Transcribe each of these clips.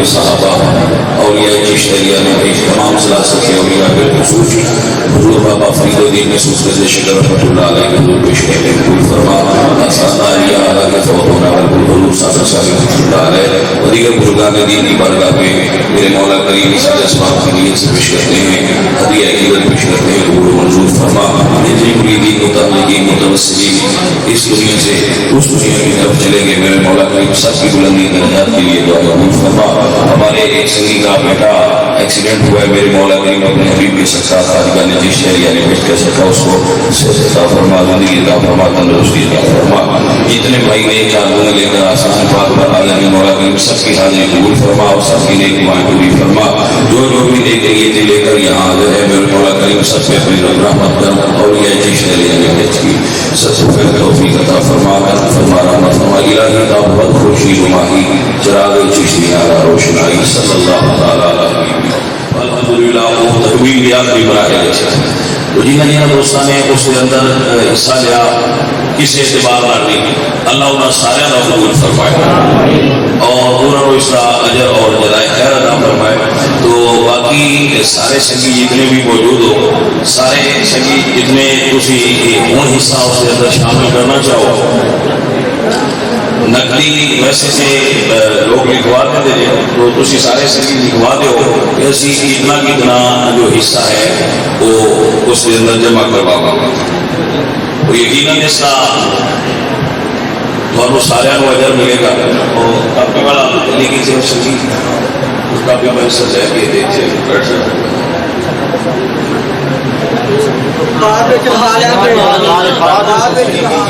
صحابہ اولیاء چشتیہ نے تمام سلاسل کے اولیاء بالخصوص حضور بابا فرید الدین محسوس رضی شکر رحمۃ اللہ علیہ کے حضور پیش کرتے ہیں قبول فرما آسانہ علیہ اعلیٰ کے فوت ہونا بالکل حضور صاحب صاحب رحمۃ اللہ علیہ اور دیگر بزرگان دین کی بارگاہ میں میرے مولا کریم اس اسباب کی نیت سے پیش کرتے ہیں ہدیہ عقیدت پیش کرتے ہیں قبول منظور فرما جتنی مریدین متعلقین متوسلین اس دنیا سے اس دنیا کی طرف چلیں گے میرے مولا کریم سب کی بلندی درجات کے لیے دعا قبول فرما ہمارے ایک سنگی کا بیٹا ایکسیڈنٹ ہوا ہے میرے مولا کریم اپنے حبیب کے سکتا خارجہ نے جس شہریہ نے بھیج کر سکتا اس کو عطا فرما زندگی عطا فرما تندرستی عطا فرما جتنے بھائی نیک کاروں لے کر آسان پاک پر آ جانے مولا کریم سب کی حاضری قبول فرما اور سب کی نیک مائیں پوری فرما جو بھی نیک نیتیں لے کر یہاں حاضر ہے میرے مولا کریم سب پہ اپنی رحمت کر اور یہ جس شہریہ نے بھیج کی سب سے پہلے توفیق عطا فرما کر فرما رحمت فرما الہی کا بہت خوشی نماہی چراغ چشتی آرا روشنائی صلی اللہ تعالیٰ علیہ الحمدللہ وہ تکمیل بھی آخری براہ تو جنہیں دوستان نے اس کے اندر حصہ لیا کسی اعتبار نہ نہیں اللہ انہیں سارے کا قبول فرمائے اور انہوں نے اس کا اجر اور جزائے خیر ادا فرمائے تو باقی سارے سنگی جتنے بھی موجود ہو سارے سنگی جتنے تسی ہوں حصہ اس کے اندر شامل کرنا چاہو نقلی ویسے سے لوگ لکھوا دیتے ہیں تو تسی سارے سنگی لکھوا دو کہ اسی کتنا جو حصہ ہے وہ اس کے اندر جمع کروا وہ یقیناً اس کا تو سارے کو اجر ملے گا اور کافی بڑا لیکن سے سنگی اس کا بھی میں سچ ہے کہ دیکھتے بیٹھ سکتے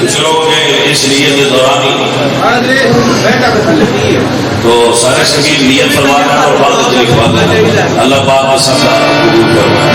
کچھ لوگ اس لیے کے دوران تو سارے سنگی نیت فرما کر اور بعد لکھوا دیں اللہ پاک سب کا قبول فرمائے